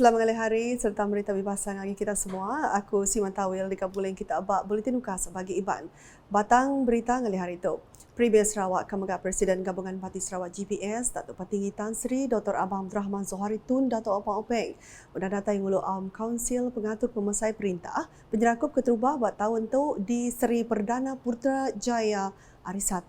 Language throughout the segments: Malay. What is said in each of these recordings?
Selamat ngalih hari serta berita bebasan bagi kita semua. Aku Siman Tawil di Kabulen kita abak Buletin Ukas bagi Iban. Batang berita ngalih hari itu. Pribadi Sarawak Kemenggak Presiden Gabungan Parti Sarawak GPS Datuk Petinggi Tan Sri Dr. Abang Abdul Rahman Zohari Tun Datuk Opang Openg sudah datang ngulu Kaunsil Pengatur Pemesai Perintah penyerakup keterubah buat tahun tu di Seri Perdana Putrajaya hari 1.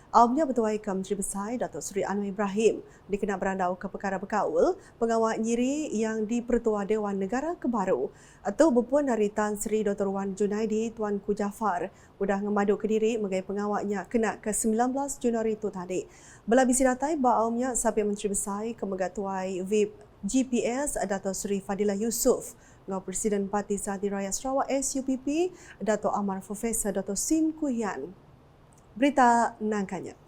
Awamnya Bertuai ke Menteri Besar Datuk Seri Anwar Ibrahim dikena berandau ke perkara berkaul pengawal nyiri yang di-Pertua Dewan Negara Kebaru. Atau berpuan dari Tan Sri Dr. Wan Junaidi Tuanku Jaafar sudah ngemadu ke diri megai pengawalnya kena ke 19 Januari itu tadi. Bela bisi datai awamnya sampai Menteri Besar Kemegatuai VIP GPS Datuk Seri Fadilah Yusof dengan Presiden Parti Sahati Rakyat Sarawak SUPP Datuk Amar Profesor Dr. Sim Kuhian. Berita nangkanya.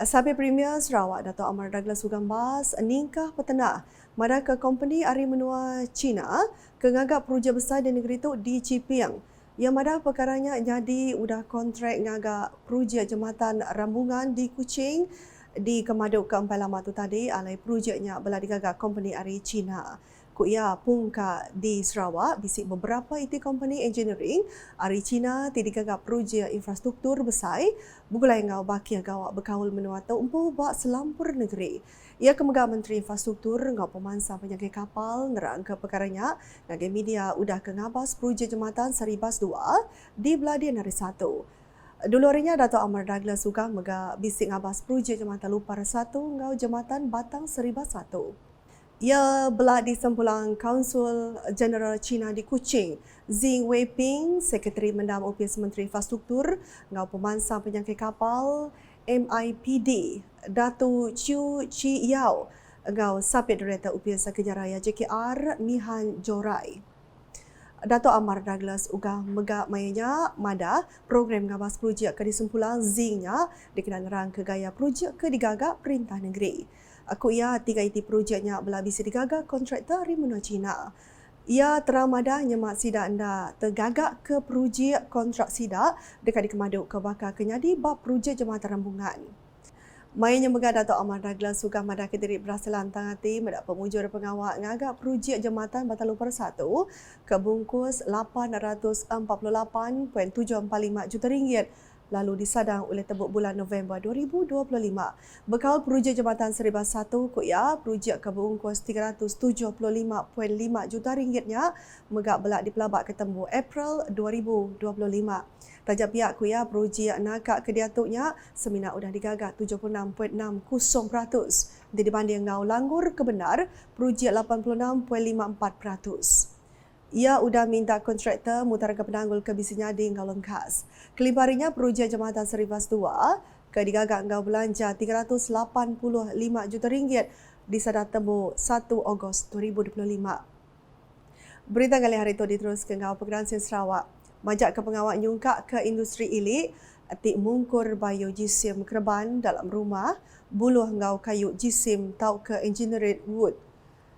Sabi Premier Sarawak Datuk Amar Douglas Ugambas ningkah petenah mada ke company Ari Menua China ke ngagak projek besar di negeri itu di Cipiang. Yang mada perkaranya jadi udah kontrak ngagak projek jembatan rambungan di Kuching di Kemaduk ke Empat Lama tu tadi alai projeknya belah digagak company Ari China. Kuya pungka di Sarawak bisik beberapa IT company engineering Ari China tidak gagap projek infrastruktur besar bugulai ngau baki gawak berkaul menua tau empu buat selampur negeri. Ia kemegang Menteri Infrastruktur ngau pemansa penyangkai kapal nerang ke perkaranya ngage media udah ke ngabas projek jembatan Saribas 2 di Beladian hari 1. Dulu harinya Datuk Amar Douglas juga mega bisik ngabas projek jembatan Lupar 1 ngau jembatan Batang Saribas 1. Ia belah di sempulang Kaunsul Jeneral China di Kuching. Zing Weiping, Sekretari Mendam Ofis Menteri Infrastruktur, ngau pemansa penyangkai kapal MIPD, Datu Chiu Chi Yao, ngau Sapit Director Ofis Kejaraya JKR Mihan Jorai. Datuk Amar Douglas uga megak mayanya mada program ngabas projek ke disempulang Zingnya dikenal nerang ke gaya projek ke digagak Perintah Negeri. Aku ia 3 IT projeknya belah bisi digagak kontraktor Ari Menua China. Ia teramada nyemak sidak anda tergagak ke projek kontrak sidak dekat di Kemaduk ke bakal kenyadi bab projek jembatan rambungan. Mainnya megah Datuk Amar Douglas suka mada ke diri berhasil lantang hati mendak pemujur pengawal ngagak projek jembatan Batang Lupar 1 ke bungkus RM848.745 juta lalu disadang oleh tebuk bulan November 2025. Bekal projek jembatan Saribas 1 kuya projek ke bungkus RM375.5 juta nya megak belak dipelabak ke tembuk April 2025. Tajak pihak kuya projek nakak ke diatuknya semina udah digagak 76.60% dibanding ngau langgur kebenar projek 86.54%. Ia sudah minta kontraktor mutar ke penanggul ke bisinya di ngau lengkas. Kelibarinya projek jembatan Saribas 2 ke digagak ngau belanja RM385 juta di sadar tembuk 1 Ogos 2025. Berita kali hari itu diterus ke ngau Pengeransin Sarawak. Majak ke pengawal nyungkak ke industri ilik, atik mungkur bayu jisim kerban dalam rumah, buluh ngau kayu jisim tau ke engineering wood.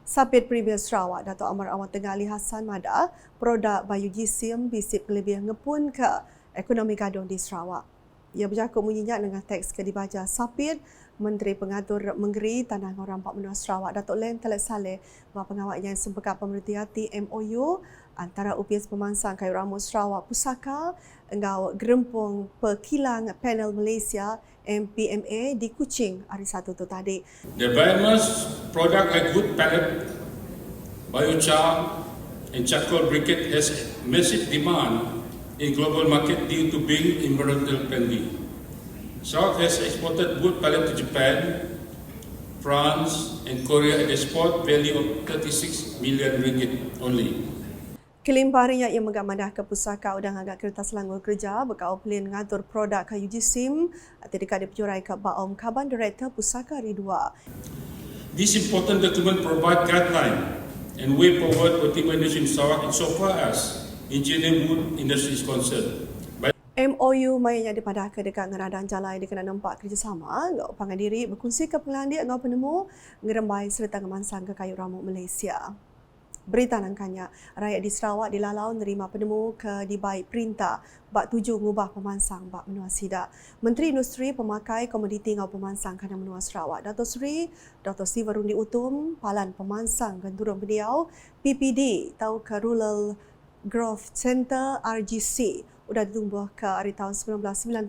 Sapit Premier Sarawak Datuk Amar Awang Tengah Ali Hassan mada produk bayu jisim bisip lebih ngepun ke ekonomi gadung di Sarawak. Ia berjakut munyinya dengan teks ke dibaca Sapit Menteri Pengatur Menggeri Tanah Orang Pak Menua Sarawak Datuk Len Telet Saleh bahawa pengawalnya yang sempekat pemerintah hati MOU antara UPS Pemansang Kayu Ramus Sarawak Pusaka engau Gerempung Perkilang Panel Malaysia MPMA di Kuching hari 1 tu tadi. The biomass product like wood pellet, biochar and charcoal briquette has massive demand in global market due to being environmental friendly. Sarawak has exported wood pellet to Japan, France and Korea at a spot value of RM36 million only. Kelimpah harinya ia menggamadah ke pusaka udang agak kereta selangor kerja berkau pelin ngatur produk kayu jisim atau dekat diperjurai ke Baom Kaban Director Pusaka Hari 2. This important document provide guideline and way forward for team industry in Sarawak insofar as engineering wood industry is concerned. MOU mainnya dipadah ke dekat ngeradan jalan dikena nampak kerjasama ngau pangan diri berkongsi ke pengelandik ngau penemu ngerembai serta ngemansang ke kayu ramuk Malaysia. Berita nangkanya, rakyat di Sarawak dilalau nerima penemu ke dibaik perintah bak tuju ngubah pemansang bak menua sidak. Menteri Industri Pemakai Komoditi ngau pemansang kana menua Sarawak, Dato' Sri Dr. Sivarundi Utum, Palan Pemansang Genturong Beliau, PPD tau ke Rural Growth Center RGC sudah ditumbuh ke hari tahun 1990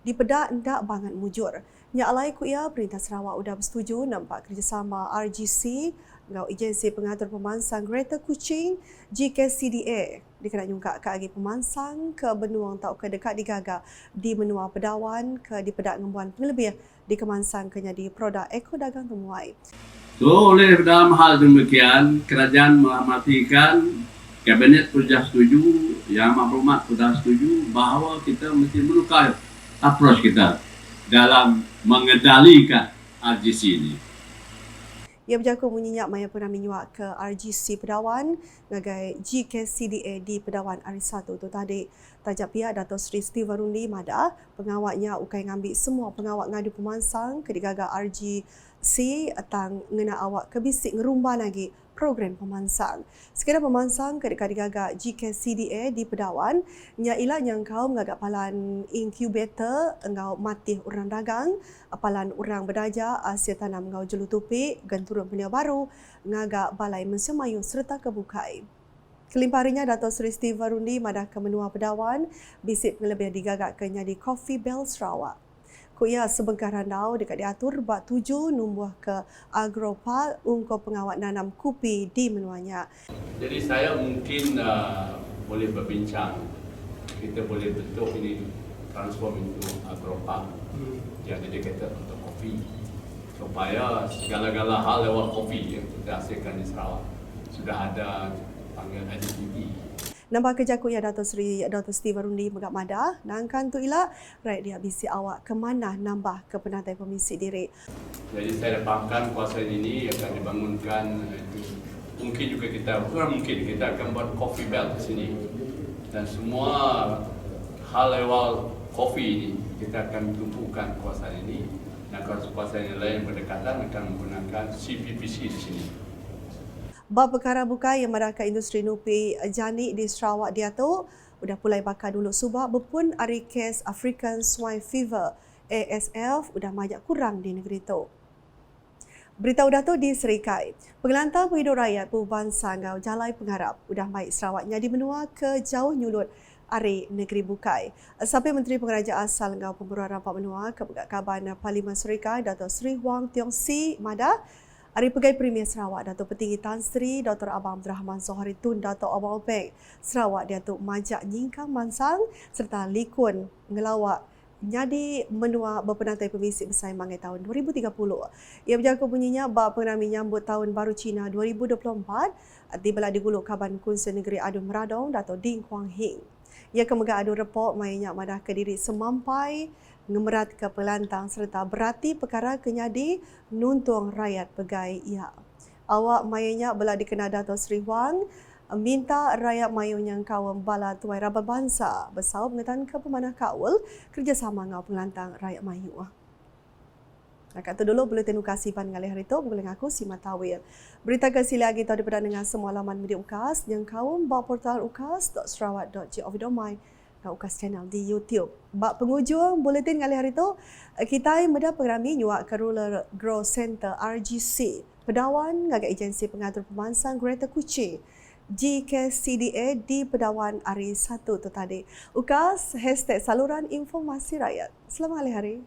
di pedak ndak banget mujur. Nya alai ku ia Perintah Sarawak sudah bersetuju nampak kerjasama RGC ngau agensi pengatur pemansang Greater Kuching GKCDA dikena nyungkak ke agi pemansang ke benuang tau ke dekat digaga di menua Pedawan ke di pedak ngembuan pengelebih di kemansang kenya di produk eko dagang temuai. So, oleh dalam hal demikian, kerajaan memastikan Kabinet sudah setuju, Yang Maklumat sudah setuju bahawa kita mesti menukar approach kita dalam mengendalikan RGC ini. Ia berjakut menyenyak maya pernah menyuak ke RGC Pedawan ngagai GKCDA di Pedawan hari 1 tu tadi. Tajak pihak Dato' Sri Sivarundi Mada, pengawatnya ukai ngambil semua pengawat ngadu pemansang ke digaga RGC atang ngena awak kebisik ngerumba lagi program pemansang. Sekiranya pemansang ke dekat digaga GKCDA di Pedawan, nya ila yang kau ngagak palan incubator engau matih orang dagang, palan orang berdaja asia tanam ngau jelutupik, genturun benda baru, ngagak balai Mensemayu serta kebukai. Kelimparinya Dato' Sri Sivarundi Madah ke menua Pedawan, bisip lebih digagak kenya di Coffee Bell Sarawak. Kuya sebengkar randau dekat diatur bak 7 numbuh ke Agropark untuk pengawat nanam kopi di menuanya. Jadi saya mungkin boleh berbincang, kita boleh bentuk ini transform into Agropark yang dedicated untuk kopi, supaya segala-gala hal lewat kopi yang kita hasilkan di Sarawak sudah ada panggil IDP. Nampak kejakut ya Dato' Sri Dr. Sivarundi Megak Madah, nangkan tu ila rakyat dia bisi awak ke mana nambah ke penatai pemisi diri. Jadi saya fahamkan kawasan ini akan dibangunkan, mungkin juga kita akan buat coffee belt di sini, dan semua hal lewat kopi ini kita akan tumpukan kawasan ini, dan kawasan yang lain berdekatan akan menggunakan CPPC di sini. Bab perkara buka yang meraka industri nupi jani di Sarawak dia tu sudah pulai bakar dulu sebab berpun hari kes African Swine Fever ASF sudah banyak kurang di negeri tu. Berita udah tu di Serikai. Pengelantar penghidup rakyat berbangsa ngau jalai pengharap sudah baik Sarawaknya di menua ke jauh nyulut hari negeri bukai. Sampai Menteri Pengerajaan Asal ngau pemberuan rapat menua ke Kaban Parlimen Serikai Dato' Sri Wang Tiong Si Mada, Hari Pegai Premier Sarawak, Dato' Petinggi Tan Sri Dr. Abang Abdul Rahman Zohari Tun, Dato' Abang Openg Sarawak, Dato' Majak Nyingkang Mansang serta Likun ngelawak nyadi menua berpenatai pemisi besar mangai tahun 2030. Ia berjaga bunyinya bab pengenal menyambut tahun baru Cina 2024 di belah diguluk Kaban Kunsa Negeri Adun Meradong, Dato' Ding Huang Hing. Ia kemegak adun report mainnya madah ke diri semampai ngemerat ke pelantang serta berarti perkara kenyadi nuntung rakyat pegai ia. Awak mayanya belah dikena Dato' Sri Wang minta rakyat mayu yang kawam bala tuai rabat bangsa bersau pengetan ke pemanah kawal kerjasama ngau pelantang rakyat mayu. Nak tu dulu boleh tenukasi pan ngalih hari tu boleh ngaku si Matawil. Berita kasih lagi tahu daripada dengan semua laman media UKAS yang kawam bawa portal ukas.sarawak.gov.my dan UKAS channel di YouTube. Bak penghujung buletin kali hari tu, kita meda pengrami nyuak ke Rural Growth Center RGC Pedawan ngagai agensi pengatur pemansang Greater Kuching GKCDA di Pedawan hari 1 tu tadi. UKAS #saluran informasi rakyat. Selamat hari-hari.